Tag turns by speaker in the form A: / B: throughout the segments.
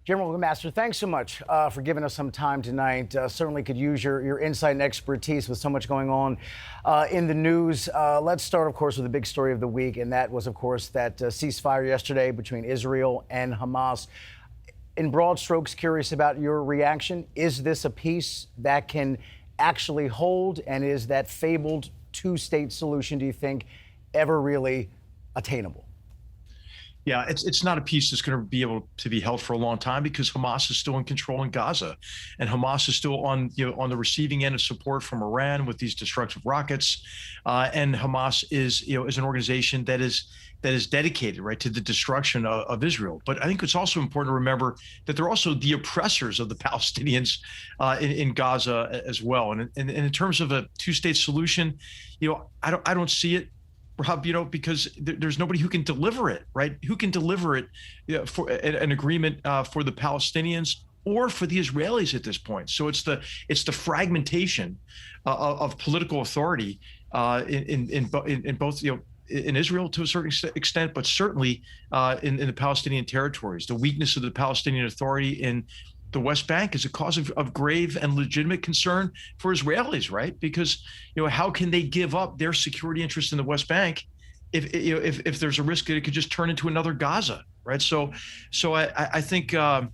A: General McMaster, thanks so much for giving us some time tonight. Certainly could use your insight and expertise with so much going on in the news. Let's start, of course, with the big story of the week, and that was, of course, that ceasefire yesterday between Israel and Hamas. In broad strokes, curious about your reaction. Is this a peace that can actually hold, and is that fabled two-state solution, do you think, ever really attainable?
B: Yeah, it's not a peace that's going to be able to be held for a long time because Hamas is still in control in Gaza, and Hamas is still on on the receiving end of support from Iran with these destructive rockets, and Hamas is is an organization that is dedicated to the destruction of Israel. But I think it's also important to remember that they're also the oppressors of the Palestinians in Gaza as well. And in terms of a two-state solution, I don't see it, Rob, because there's nobody who can deliver it, right? Who can deliver it for an agreement for the Palestinians or for the Israelis at this point? So it's the fragmentation of political authority in both, in Israel to a certain extent, but certainly in the Palestinian territories. The weakness of the Palestinian Authority in the West Bank is a cause of grave and legitimate concern for Israelis, right? Because how can they give up their security interests in the West Bank if there's a risk that it could just turn into another Gaza, right? So I think to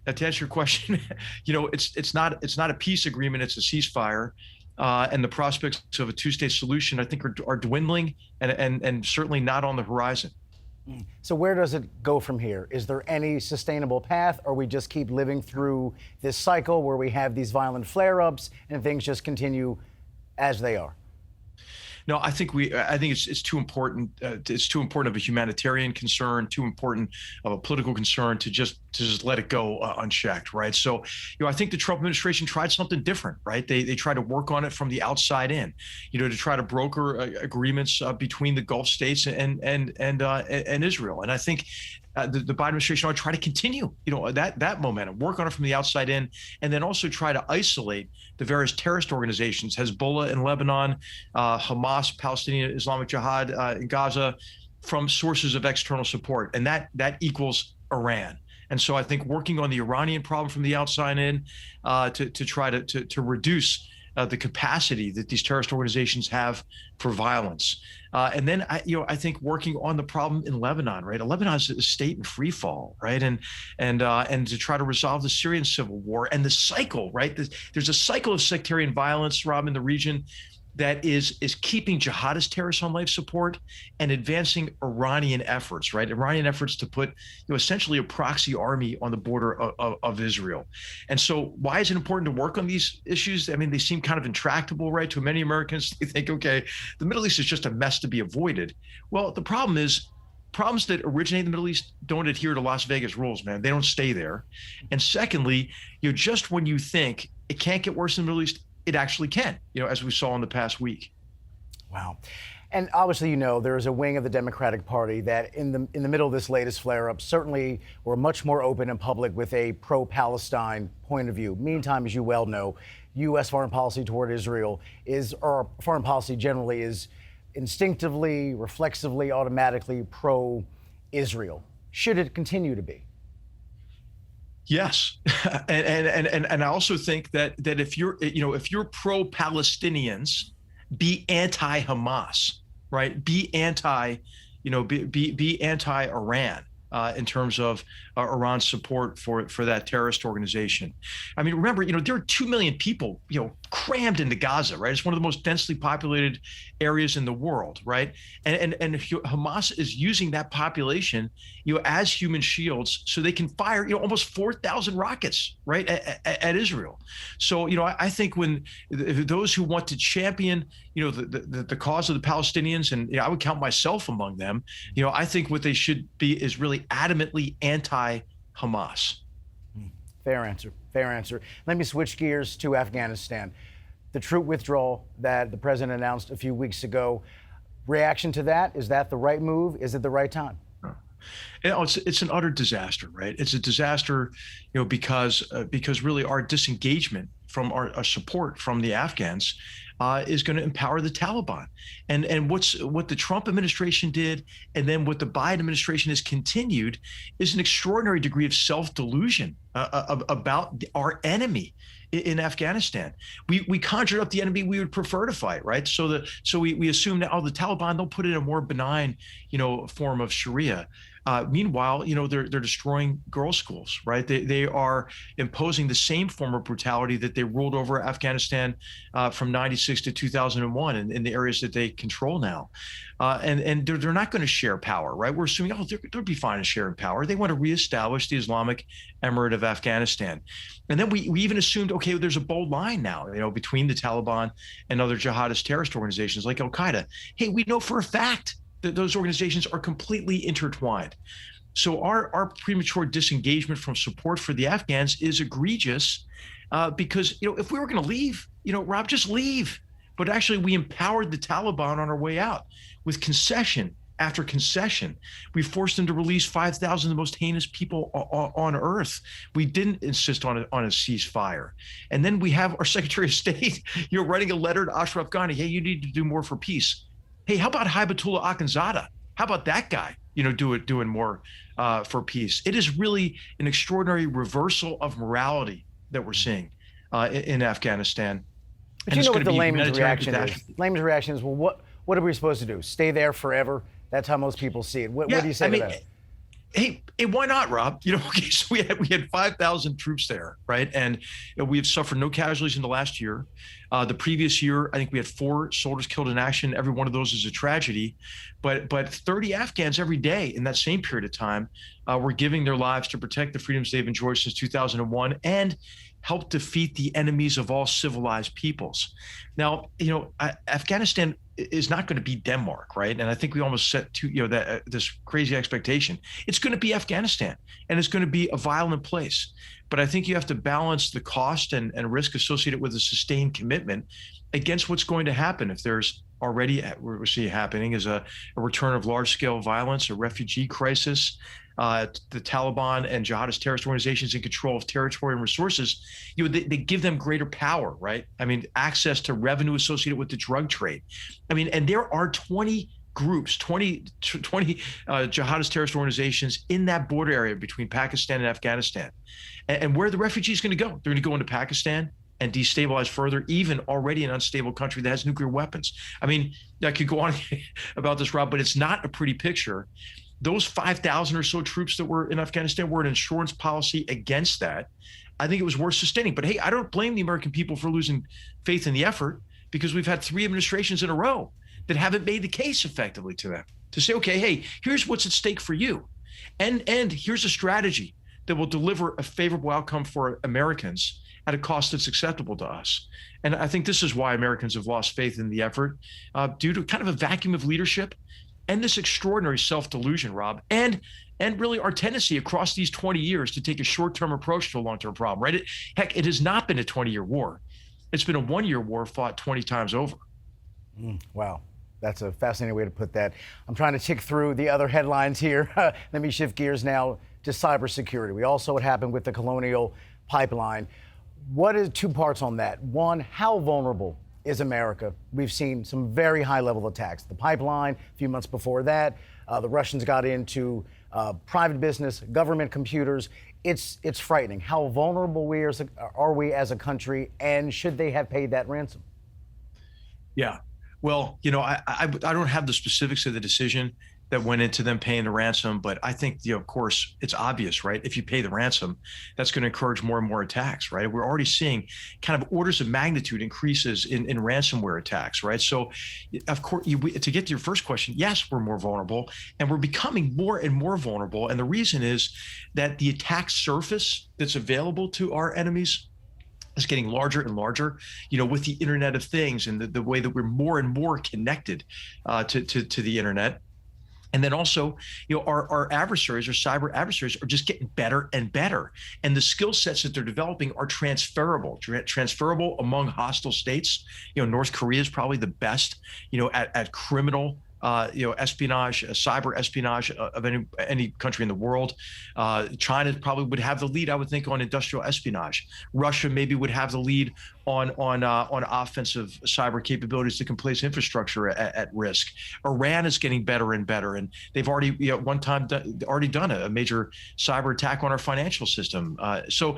B: answer your question, it's not a peace agreement, it's a ceasefire, and the prospects of a two-state solution I think are dwindling and certainly not on the horizon.
A: So where does it go from here? Is there any sustainable path, or we just keep living through this cycle where we have these violent flare-ups and things just continue as they are?
B: No, I think it's too important. It's too important of a humanitarian concern, too important of a political concern to just let it go unchecked, right? So, I think the Trump administration tried something different, right? They tried to work on it from the outside in, to try to broker agreements between the Gulf states and Israel. And I think the Biden administration ought to try to continue, that momentum, work on it from the outside in, and then also try to isolate the various terrorist organizations, Hezbollah in Lebanon, Hamas, Palestinian Islamic Jihad in Gaza, from sources of external support, and that equals Iran. And so I think working on the Iranian problem from the outside in to try to reduce the capacity that these terrorist organizations have for violence. And then I think working on the problem in Lebanon, right? Lebanon is a state in free fall, right? And to try to resolve the Syrian civil war and the cycle, right? There's a cycle of sectarian violence, Rob, in the region that is keeping jihadist terrorists on life support and advancing Iranian efforts, right? Iranian efforts to put essentially a proxy army on the border of Israel. And so why is it important to work on these issues? I mean, they seem kind of intractable, right? To many Americans, they think, okay, the Middle East is just a mess to be avoided. Well, the problem is, problems that originate in the Middle East don't adhere to Las Vegas rules, man. They don't stay there. And secondly, just when you think it can't get worse in the Middle East, it actually can, as we saw in the past week.
A: Wow. And obviously, there is a wing of the Democratic Party that in the middle of this latest flare-up certainly were much more open and public with a pro-Palestine point of view. Meantime, as you well know, U.S. foreign policy toward Israel or foreign policy generally is instinctively, reflexively, automatically pro-Israel. Should it continue to be?
B: Yes, and I also think that if you're pro-Palestinians, be anti-Hamas, right? Be anti-Iran in terms of Iran's support for that terrorist organization. I mean, remember, there are 2 million people, crammed into Gaza, right? It's one of the most densely populated areas in the world, right? And Hamas is using that population, as human shields, so they can fire, almost 4,000 rockets, right, at Israel. So, I think when those who want to champion, the cause of the Palestinians, and I would count myself among them, I think what they should be is really adamantly anti-Hamas.
A: Fair answer. Fair answer. Let me switch gears to Afghanistan. The troop withdrawal that the president announced a few weeks ago. Reaction to that? Is that the right move? Is it the right time?
B: It's an utter disaster, right? It's a disaster, because really our disengagement from our support from the Afghans is going to empower the Taliban. And what the Trump administration did, and then what the Biden administration has continued, is an extraordinary degree of self-delusion about our enemy in Afghanistan. We conjured up the enemy we would prefer to fight, right? So we assume that, the Taliban, they'll put in a more benign, form of Sharia. Meanwhile, they're destroying girls' schools, right? They are imposing the same form of brutality that they ruled over Afghanistan from '96 to 2001 in the areas that they control now. And they're not going to share power, right? We're assuming, they'll be fine to share power. They want to reestablish the Islamic Emirate of Afghanistan. And then we even assumed, okay, there's a bold line now, between the Taliban and other jihadist terrorist organizations like Al-Qaeda. Hey, we know for a fact that those organizations are completely intertwined. So our premature disengagement from support for the Afghans is egregious because, if we were going to leave, Rob, just leave. But actually, we empowered the Taliban on our way out with concession after concession. We forced them to release 5,000 of the most heinous people on earth. We didn't insist on a ceasefire. And then we have our Secretary of State, writing a letter to Ashraf Ghani, hey, you need to do more for peace. Hey, how about Hibatullah Akhundzada? How about that guy, doing more for peace? It is really an extraordinary reversal of morality that we're seeing in Afghanistan.
A: But you know what the layman's reaction is? Layman's reaction is, well, what are we supposed to do? Stay there forever? That's how most people see it. What do you say to that?
B: Hey, why not, Rob? Okay, so we had 5,000 troops there, right? And we have suffered no casualties in the last year. The previous year, I think we had 4 soldiers killed in action. Every one of those is a tragedy. But 30 Afghans every day in that same period of time were giving their lives to protect the freedoms they've enjoyed since 2001 and help defeat the enemies of all civilized peoples. Now, Afghanistan is not going to be Denmark, right? And I think we almost set to this crazy expectation. It's going to be Afghanistan, and it's going to be a violent place. But I think you have to balance the cost and risk associated with a sustained commitment against what's going to happen if there's already, we're seeing happening, is a return of large-scale violence, a refugee crisis, the Taliban and jihadist terrorist organizations in control of territory and resources. They give them greater power, right? I mean, access to revenue associated with the drug trade. I mean, and there are 20 groups, 20 jihadist terrorist organizations in that border area between Pakistan and Afghanistan. And where are the refugees going to go? They're going to go into Pakistan and destabilize further, even already an unstable country that has nuclear weapons. I mean, I could go on about this, Rob, but it's not a pretty picture. Those 5,000 or so troops that were in Afghanistan were an insurance policy against that. I think it was worth sustaining. But hey, I don't blame the American people for losing faith in the effort, because we've had 3 administrations in a row that haven't made the case effectively to them to say, okay, hey, here's what's at stake for you. And here's a strategy that will deliver a favorable outcome for Americans at a cost that's acceptable to us. And I think this is why Americans have lost faith in the effort due to kind of a vacuum of leadership and this extraordinary self-delusion, Rob, and really our tendency across these 20 years to take a short-term approach to a long-term problem, right? It has not been a 20-year war. It's been a 1-year war fought 20 times over.
A: Wow. That's a fascinating way to put that. I'm trying to tick through the other headlines here. Let me shift gears now to cybersecurity. We all saw what happened with the Colonial Pipeline. What is 2 parts on that? One, how vulnerable is America? We've seen some very high-level attacks. The pipeline, a few months before that, the Russians got into private business, government computers. It's frightening. How vulnerable are we as a country, and should they have paid that ransom?
B: Yeah. Well, I don't have the specifics of the decision that went into them paying the ransom, but I think, of course, it's obvious, right? If you pay the ransom, that's going to encourage more and more attacks, right? We're already seeing kind of orders of magnitude increases in ransomware attacks, right? So, of course, to get to your first question, yes, we're more vulnerable, and we're becoming more and more vulnerable. And the reason is that the attack surface that's available to our enemies is getting larger and larger, with the Internet of Things and the way that we're more and more connected to the Internet. And then also, our adversaries, our cyber adversaries, are just getting better and better. And the skill sets that they're developing are transferable among hostile states. North Korea is probably the best, at criminal espionage, cyber espionage of any country in the world. China probably would have the lead, I would think, on industrial espionage. Russia maybe would have the lead on offensive cyber capabilities that can place infrastructure at risk. Iran is getting better and better, and they've already one time already done a major cyber attack on our financial system. So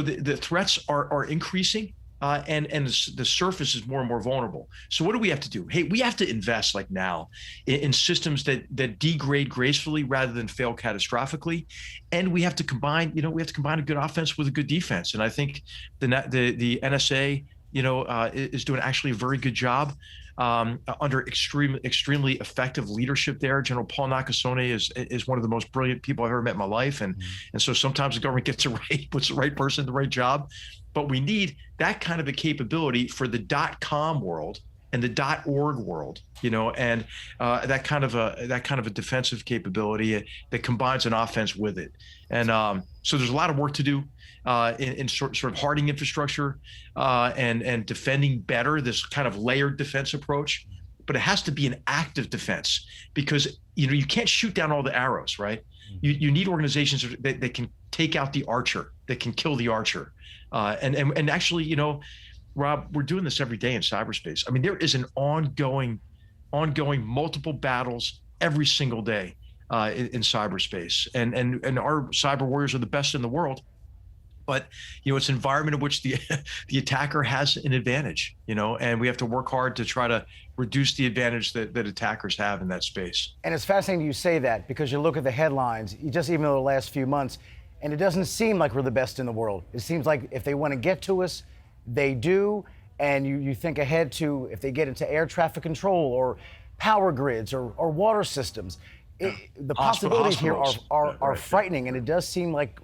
B: the threats are increasing. And the surface is more and more vulnerable. So what do we have to do? Hey, we have to invest like now in systems that degrade gracefully rather than fail catastrophically, and we have to combine a good offense with a good defense. And I think the NSA is doing actually a very good job under extremely effective leadership there. General Paul Nakasone is one of the most brilliant people I've ever met in my life, and so sometimes the government puts the right person in the right job. But we need that kind of a capability for the .com world and the .org world, and that kind of a defensive capability that combines an offense with it. And so there's a lot of work to do in sort of hardening infrastructure and defending better this kind of layered defense approach. But it has to be an active defense, because you can't shoot down all the arrows, right? You need organizations that can take out the archer, that can kill the archer. And actually, Rob, we're doing this every day in cyberspace. I mean, there is an ongoing multiple battles every single day in cyberspace, and our cyber warriors are the best in the world. But it's an environment in which the attacker has an advantage, and we have to work hard to try to reduce the advantage that attackers have in that space.
A: And it's fascinating you say that, because you look at the headlines, even though the last few months, and it doesn't seem like we're the best in the world. It seems like if they want to get to us, they do. And you think ahead to if they get into air traffic control or power grids or water systems. The possibilities here are frightening, and it does seem like,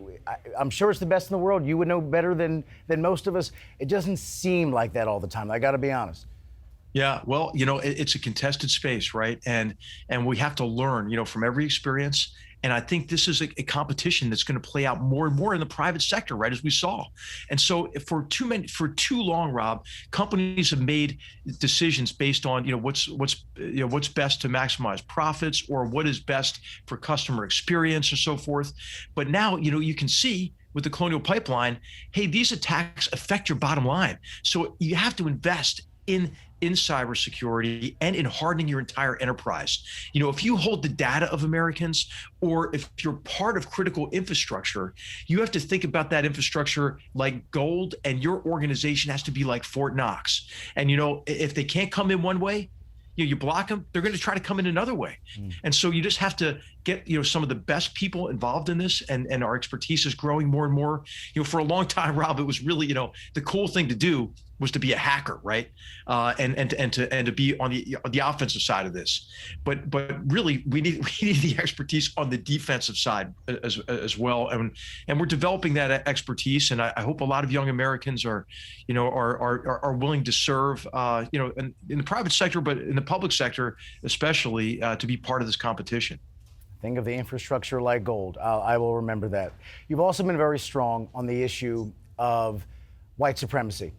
A: I'm sure it's the best in the world. You would know better than most of us. It doesn't seem like that all the time. I got to be honest.
B: Yeah, well, it's a contested space, right? And we have to learn, from every experience. And I think this is a competition that's going to play out more and more in the private sector, right, as we saw. And so for too long, Rob, companies have made decisions based on what's best to maximize profits, or what is best for customer experience and so forth. But now you can see with the Colonial Pipeline, hey, these attacks affect your bottom line. So you have to invest in cybersecurity and in hardening your entire enterprise. If you hold the data of Americans, or if you're part of critical infrastructure, you have to think about that infrastructure like gold, and your organization has to be like Fort Knox. And if they can't come in one way, you block them, they're going to try to come in another way. And so you just have to get some of the best people involved in this, and our expertise is growing more and more. For a long time, Rob, it was really the cool thing to do was to be a hacker, right? And to be on the offensive side of this. But really, we need the expertise on the defensive side as well. And we're developing that expertise. And I hope a lot of young Americans are willing to serve, in the private sector, but in the public sector especially, to be part of this competition.
A: Think of the infrastructure like gold. I will remember that. You've also been very strong on the issue of white supremacy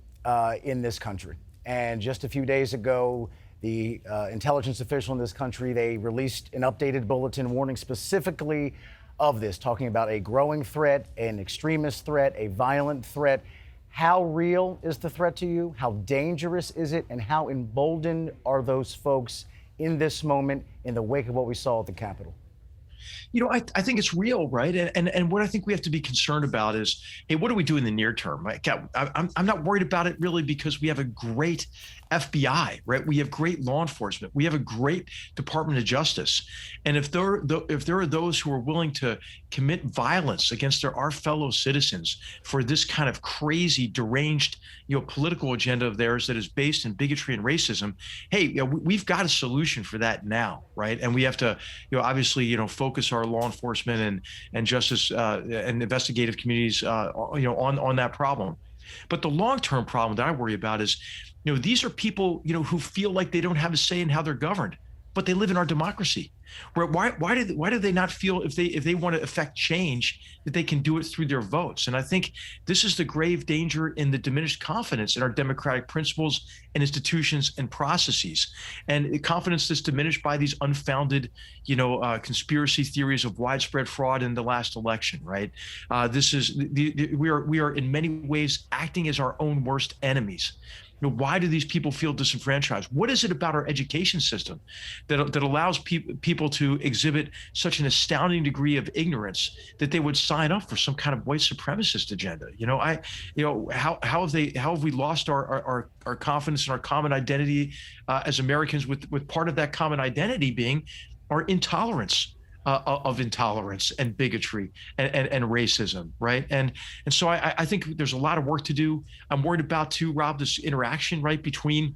A: in this country. And just a few days ago, the intelligence official in this country, they released an updated bulletin warning specifically of this, talking about a growing threat, an extremist threat, a violent threat. How real is the threat to you? How dangerous is it? And how emboldened are those folks in this moment in the wake of what we saw at the Capitol?
B: I think it's real, right? And what I think we have to be concerned about is, hey, what do we do in the near term? I'm not worried about it really, because we have a great FBI, right? We have great law enforcement. We have a great Department of Justice. And if there are those who are willing to commit violence against our fellow citizens for this kind of crazy, deranged, political agenda of theirs that is based in bigotry and racism, hey, we've got a solution for that now, right? And we have to, obviously, focus our law enforcement and justice and investigative communities, on that problem. But the long-term problem that I worry about is, these are people, who feel like they don't have a say in how they're governed, but they live in our democracy. Why do they not feel if they want to affect change, that they can do it through their votes. And I think this is the grave danger in the diminished confidence in our democratic principles and institutions and processes. And confidence that's diminished by these unfounded, conspiracy theories of widespread fraud in the last election, right? We are in many ways acting as our own worst enemies. Why do these people feel disenfranchised? What is it about our education system that allows people to exhibit such an astounding degree of ignorance that they would sign up for some kind of white supremacist agenda? How have we lost our confidence in our common identity as Americans, with part of that common identity being our intolerance of intolerance and bigotry and racism, right? And so I think there's a lot of work to do. I'm worried about too, Rob, this interaction, right, between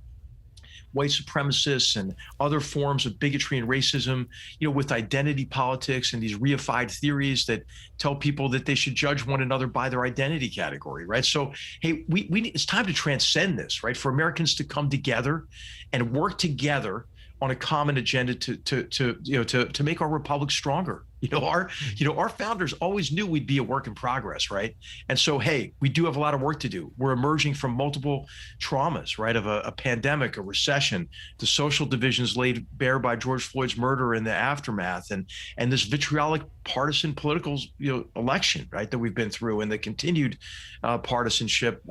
B: white supremacists and other forms of bigotry and racism, with identity politics and these reified theories that tell people that they should judge one another by their identity category, right? So, hey, it's time to transcend this, right? For Americans to come together and work together on a common agenda to make our republic stronger. Our founders always knew we'd be a work in progress, right? And so, hey, we do have a lot of work to do. We're emerging from multiple traumas, right? Of a pandemic, a recession, the social divisions laid bare by George Floyd's murder and the aftermath, and this vitriolic partisan political election, right, that we've been through, and the continued partisanship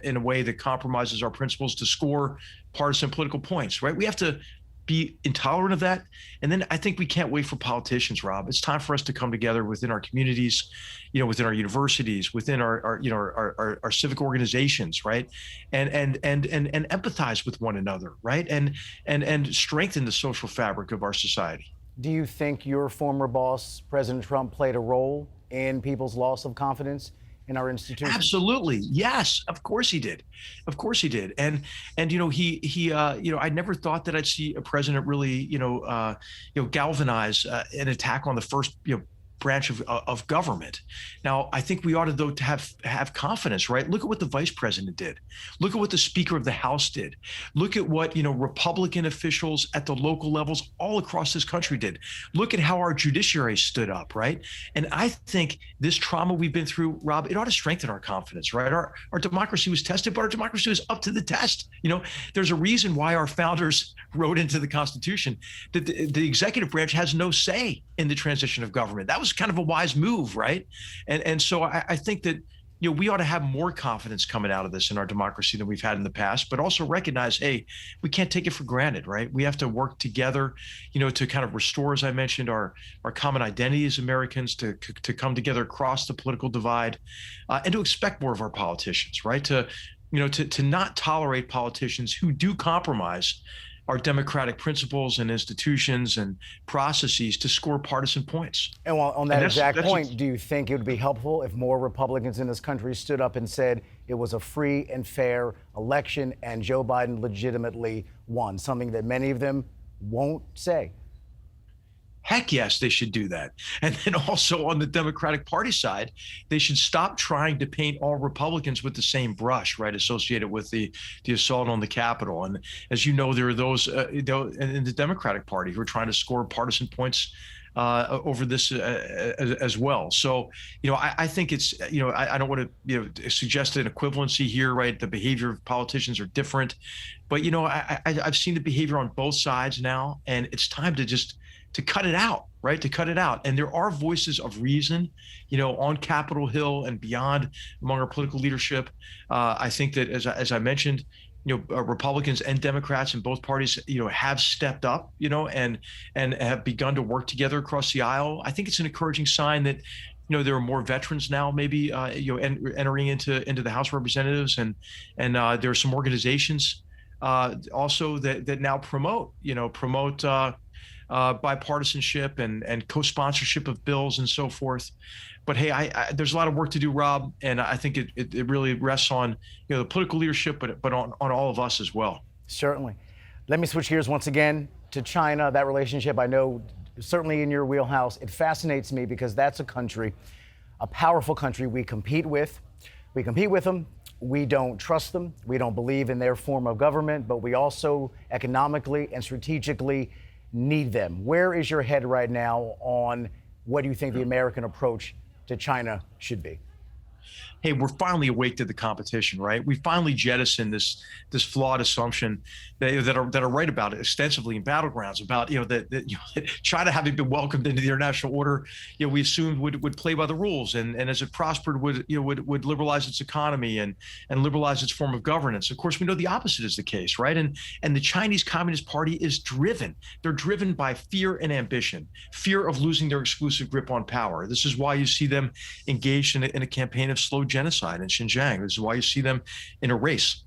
B: in a way that compromises our principles to score partisan political points, right? We have to be intolerant of that. And then I think we can't wait for politicians, Rob. It's time for us to come together within our communities, within our universities, within our civic organizations, right? And empathize with one another, right? And strengthen the social fabric of our society.
A: Do you think your former boss, President Trump, played a role in people's loss of confidence in our institutions?
B: Absolutely. Yes. Of course he did. Of course he did. And I never thought that I'd see a president really, galvanize an attack on the first, branch of government. Now, I think we ought to, though, to have confidence, right? Look at what the vice president did. Look at what the Speaker of the House did. Look at what, Republican officials at the local levels all across this country did. Look at how our judiciary stood up, right? And I think this trauma we've been through, Rob, it ought to strengthen our confidence, right? Our democracy was tested, but our democracy was up to the test. There's a reason why our founders wrote into the Constitution that the executive branch has no say in the transition of government. That was kind of a wise move, right? And so I think that we ought to have more confidence coming out of this in our democracy than we've had in the past, but also recognize, hey, we can't take it for granted, right? We have to work together, to kind of restore, as I mentioned, our common identity as Americans, to come together across the political divide, and to expect more of our politicians, right? To not tolerate politicians who do compromise our democratic principles and institutions and processes to score partisan points.
A: And on that exact point, do you think it would be helpful if more Republicans in this country stood up and said it was a free and fair election and Joe Biden legitimately won, something that many of them won't say?
B: Heck yes, they should do that. And then also on the Democratic Party side, they should stop trying to paint all Republicans with the same brush, right, associated with the assault on the Capitol. And as you know, there are those in the Democratic Party who are trying to score partisan points over this as well. So, I think it's, I don't want to, suggest an equivalency here, right? The behavior of politicians are different, but, I've seen the behavior on both sides now, and it's time to cut it out, right? To cut it out. And there are voices of reason, on Capitol Hill and beyond among our political leadership. I think that, as I mentioned, Republicans and Democrats in both parties, have stepped up, and have begun to work together across the aisle. I think it's an encouraging sign that, there are more veterans now, maybe, entering into the House of Representatives, and there are some organizations also that now promote bipartisanship and co-sponsorship of bills and so forth. But hey, there's a lot of work to do, Rob, and I think it really rests on the political leadership, but on all of us as well.
A: Certainly. Let me switch gears once again to China. That relationship, I know, certainly in your wheelhouse. It fascinates me because that's a country, a powerful country we compete with. We compete with them. We don't trust them. We don't believe in their form of government, but we also economically and strategically need them. Where is your head right now on what do you think the American approach to China should be?
B: Hey, we're finally awake to the competition, right? We finally jettisoned this flawed assumption that are right about it extensively in battlegrounds about that China, having been welcomed into the international order, we assumed would play by the rules, and as it prospered would liberalize its economy and liberalize its form of governance. Of course, we know the opposite is the case, right? And the Chinese Communist Party is driven. They're driven by fear and ambition, fear of losing their exclusive grip on power. This is why you see them engaged in a campaign of slow genocide in Xinjiang. This is why you see them in a race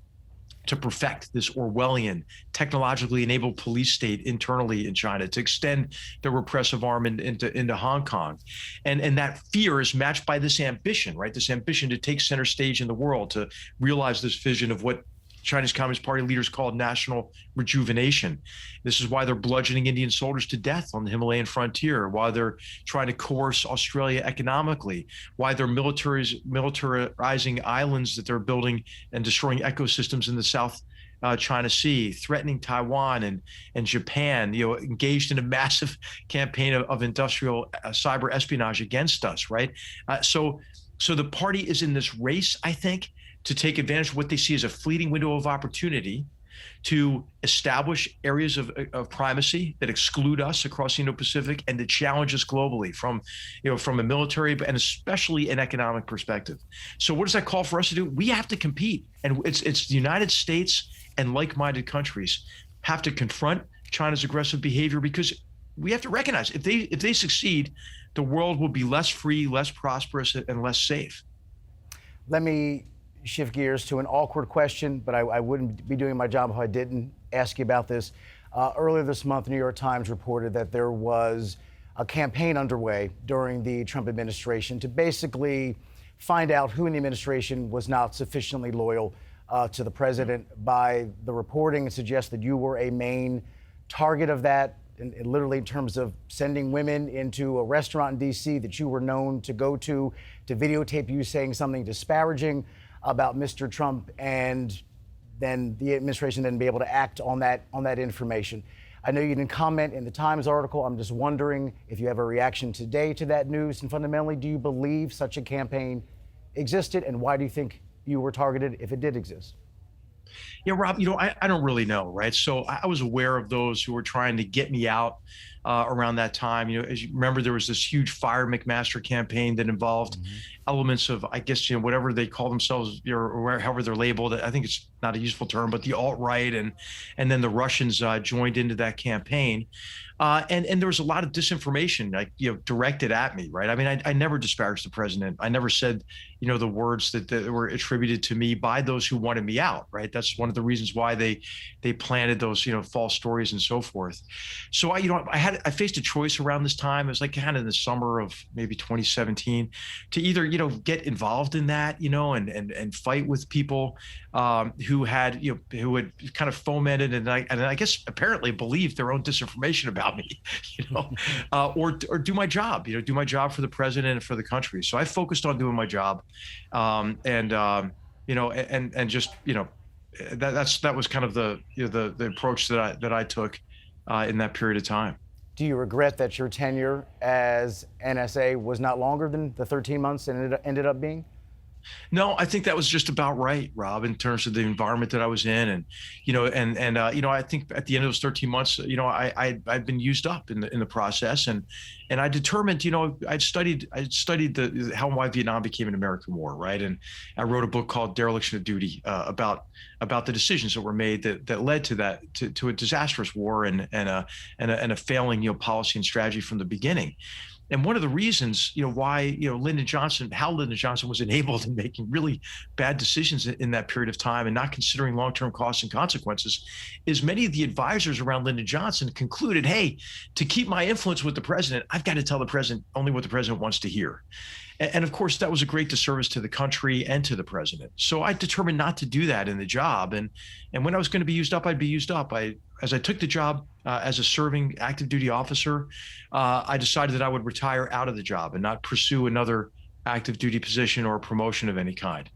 B: to perfect this Orwellian, technologically enabled police state internally in China, to extend the repressive arm into Hong Kong. And that fear is matched by this ambition, right? This ambition to take center stage in the world, to realize this vision of what Chinese Communist Party leaders called national rejuvenation. This is why they're bludgeoning Indian soldiers to death on the Himalayan frontier, why they're trying to coerce Australia economically, why they're militarizing islands that they're building and destroying ecosystems in the South China Sea, threatening Taiwan and Japan, engaged in a massive campaign of industrial cyber espionage against us, right? So the party is in this race, I think, to take advantage of what they see as a fleeting window of opportunity to establish areas of primacy that exclude us across the Indo-Pacific and to challenge us globally from a military and especially an economic perspective. So what does that call for us to do? We have to compete, and it's the United States and like-minded countries have to confront China's aggressive behavior, because we have to recognize if they succeed, the world will be less free, less prosperous, and less safe.
A: Let me shift gears to an awkward question, but I wouldn't be doing my job if I didn't ask you about this. Earlier this month, the New York Times reported that there was a campaign underway during the Trump administration to basically find out who in the administration was not sufficiently loyal to the president. By the reporting, it suggests that you were a main target of that, and literally in terms of sending women into a restaurant in D.C. that you were known to go to videotape you saying something disparaging about Mr. Trump, and then the administration then be able to act on that information. I know you didn't comment in the Times article. I'm just wondering if you have a reaction today to that news, and fundamentally, do you believe such a campaign existed, and why do you think you were targeted if it did exist?
B: Yeah, Rob, I don't really know, right? So I was aware of those who were trying to get me out around that time. As you remember, there was this huge Fire McMaster campaign that involved elements of, I guess, whatever they call themselves, or however they're labeled. I think it's not a useful term, but the alt-right, and then the Russians joined into that campaign. And there was a lot of disinformation, directed at me, right? I mean, I never disparaged the president. I never said, the words that were attributed to me by those who wanted me out, right? That's one of the reasons why they planted those, false stories and so forth. So I faced a choice around this time. It was like kind of in the summer of maybe 2017 to either, get involved in that, and fight with people who had kind of fomented and I guess apparently believed their own disinformation about me, or do my job, do my job for the president and for the country. So I focused on doing my job, and just that was kind of the approach that I took in that period of time.
A: Do you regret that your tenure as NSA was not longer than the 13 months and it ended up being?
B: No, I think that was just about right, Rob, in terms of the environment that I was in, and I think at the end of those 13 months, I'd been used up in the process, and I determined, I'd studied how and why Vietnam became an American war, right, and I wrote a book called Dereliction of Duty about the decisions that were made that led to a disastrous war and a failing policy and strategy from the beginning. And one of the reasons, why, how Lyndon Johnson was enabled in making really bad decisions in that period of time and not considering long-term costs and consequences, is many of the advisors around Lyndon Johnson concluded, hey, to keep my influence with the president, I've got to tell the president only what the president wants to hear. And of course, that was a great disservice to the country and to the president. So I determined not to do that in the job. And when I was going to be used up, I'd be used up. As I took the job as a serving active duty officer, I decided that I would retire out of the job and not pursue another active duty position or promotion of any kind.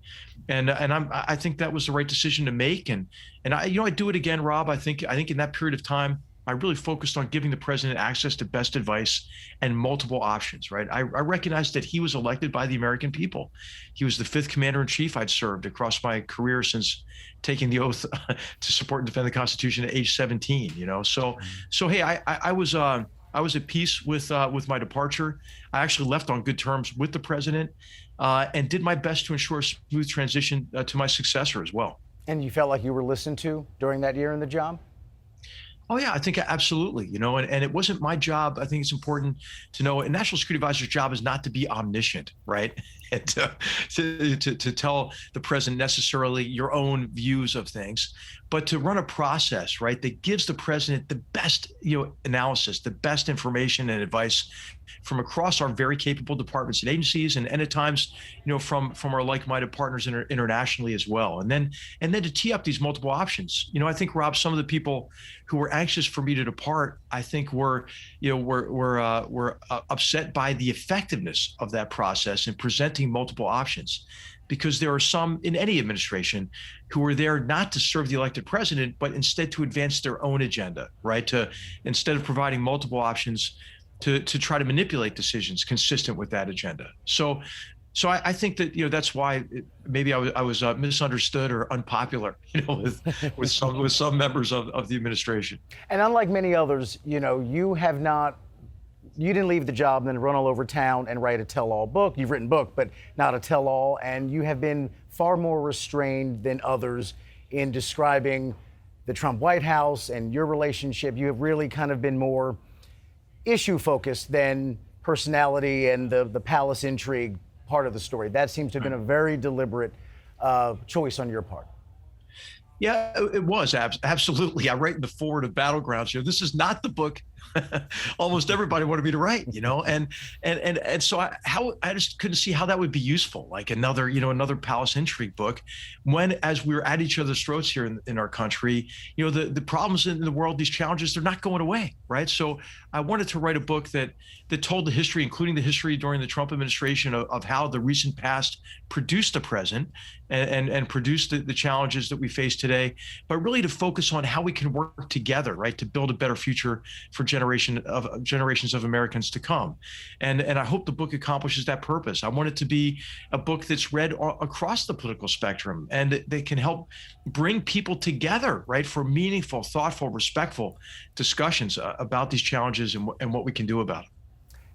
B: And I think that was the right decision to make. And I'd do it again, Rob. I think in that period of time, I really focused on giving the president access to best advice and multiple options, right? I recognized that he was elected by the American people. He was the 5th commander in chief I'd served across my career since taking the oath to support and defend the Constitution at age 17, So hey, I was at peace with my departure. I actually left on good terms with the president and did my best to ensure a smooth transition to my successor as well.
A: And you felt like you were listened to during that year in the job?
B: Oh yeah, I think absolutely. And it wasn't my job. I think it's important to know a national security advisor's job is not to be omniscient, right? And to tell the president necessarily your own views of things, but to run a process, right, that gives the president the best, analysis, the best information and advice from across our very capable departments and agencies, and at times, from our like-minded partners internationally as well. And then to tee up these multiple options. I think, Rob, some of the people who were anxious for me to depart, I think were upset by the effectiveness of that process in presenting multiple options. Because there are some in any administration who are there not to serve the elected president, but instead to advance their own agenda, right? Instead of providing multiple options, to try to manipulate decisions consistent with that agenda. So I think that that's why maybe I was misunderstood or unpopular, with some members of the administration.
A: And unlike many others, you didn't leave the job and then run all over town and write a tell-all book. You've written book, but not a tell-all, and you have been far more restrained than others in describing the Trump White House and your relationship. You have really kind of been more issue focused than personality and the palace intrigue part of the story. That seems to have been a very deliberate choice on your part.
B: Yeah, it was absolutely. I write in the forward of Battlegrounds. This is not the book almost everybody wanted me to write. And so I just couldn't see how that would be useful, like another palace intrigue book, when as we were at each other's throats here in our country, the problems in the world, these challenges, they're not going away, right? So I wanted to write a book that told the history, including the history during the Trump administration of how the recent past produced the present and produced the challenges that we face today, but really to focus on how we can work together, right, to build a better future for generations of Americans to come. And I hope the book accomplishes that purpose. I want it to be a book that's read across the political spectrum and that can help bring people together, right, for meaningful, thoughtful, respectful discussions about these challenges and what we can do about it.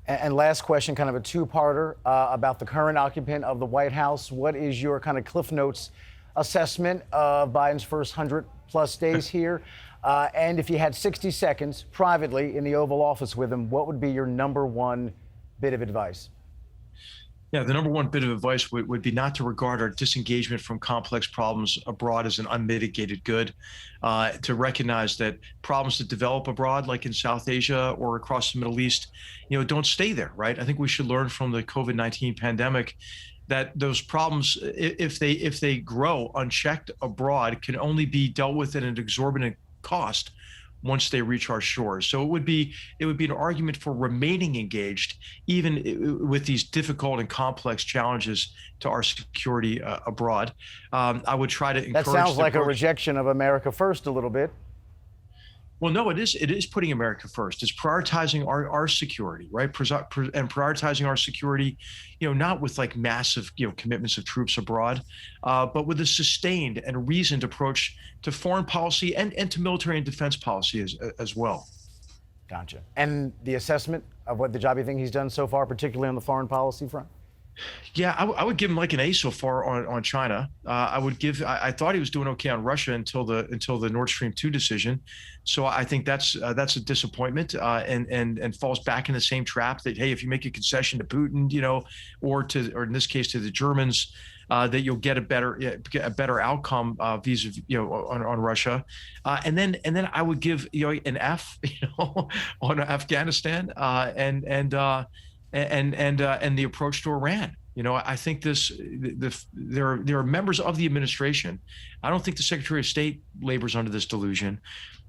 A: And last question, kind of a two-parter about the current occupant of the White House. What is your kind of Cliff Notes assessment of Biden's first 100+ days here? And if you had 60 seconds privately in the Oval Office with him, what would be your number one bit of advice?
B: Yeah, the number one bit of advice would be not to regard our disengagement from complex problems abroad as an unmitigated good, to recognize that problems that develop abroad, like in South Asia or across the Middle East, don't stay there, right? I think we should learn from the COVID-19 pandemic that those problems, if they grow unchecked abroad, can only be dealt with at an exorbitant cost once they reach our shores. So it would be an argument for remaining engaged, even with these difficult and complex challenges to our security abroad. I would try to encourage.
A: That sounds like a rejection of America first a little bit.
B: Well, no, it is putting America first. It's prioritizing our security, right? And prioritizing our security, not with like massive, commitments of troops abroad, but with a sustained and reasoned approach to foreign policy and to military and defense policy as well.
A: Gotcha. And the assessment of what the job you think he's done so far, particularly on the foreign policy front?
B: Yeah, I would give him like an A so far on China. I thought he was doing okay on Russia until the Nord Stream 2 decision. So I think that's a disappointment and falls back in the same trap that, hey, if you make a concession to Putin, or in this case to the Germans, that you'll get a better outcome vis-a-vis, on Russia, and then I would give an F, on Afghanistan, and the approach to Iran. I think there are members of the administration. I don't think the Secretary of State labors under this delusion,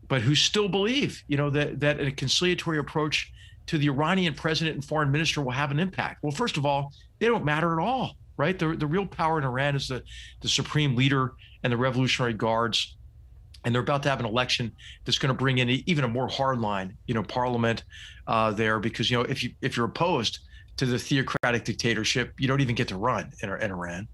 B: but who still believe, that a conciliatory approach to the Iranian president and foreign minister will have an impact. Well, first of all, they don't matter at all, right? The real power in Iran is the supreme leader and the Revolutionary Guards. and they're about to have an election that's going to bring in even a more hardline, parliament there, because if you're opposed to the theocratic dictatorship, you don't even get to run in Iran.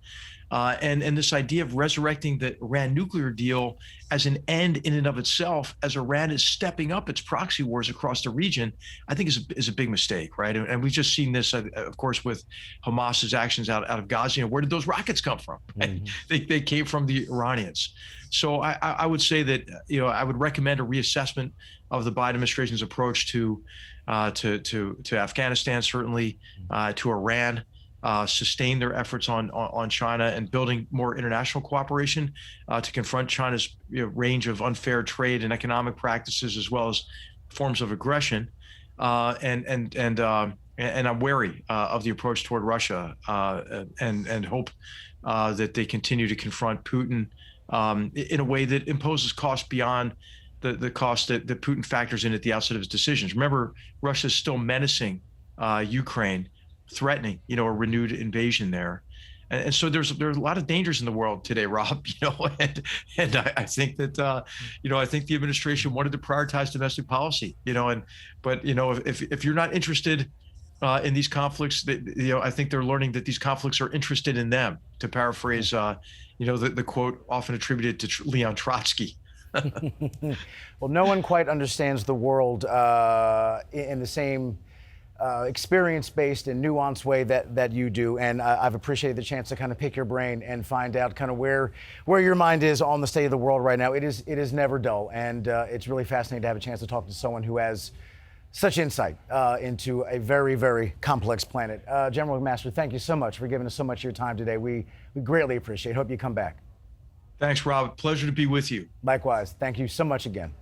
B: And this idea of resurrecting the Iran nuclear deal as an end in and of itself, as Iran is stepping up its proxy wars across the region, I think is a big mistake, right? And we've just seen this, of course, with Hamas's actions out of Gaza. Where did those rockets come from? Mm-hmm. They came from the Iranians. So I would say that I would recommend a reassessment of the Biden administration's approach to Afghanistan, certainly to Iran. Sustain their efforts on China and building more international cooperation to confront China's range of unfair trade and economic practices, as well as forms of aggression. And I'm wary of the approach toward Russia and hope that they continue to confront Putin in a way that imposes cost beyond the cost that Putin factors in at the outset of his decisions. Remember, Russia is still menacing Ukraine, threatening, a renewed invasion there. And so there's a lot of dangers in the world today, Rob, and I think that, I think the administration wanted to prioritize domestic policy, but if you're not interested in these conflicts, I think they're learning that these conflicts are interested in them, to paraphrase, the quote often attributed to Leon Trotsky.
A: Well, no one quite understands the world in the same experience-based and nuanced way that you do, and I've appreciated the chance to kind of pick your brain and find out kind of where your mind is on the state of the world right now. It is never dull, and it's really fascinating to have a chance to talk to someone who has such insight into a very, very complex planet. General McMaster, thank you so much for giving us so much of your time today. We greatly appreciate it. Hope you come back.
B: Thanks, Rob. Pleasure to be with you.
A: Likewise. Thank you so much again.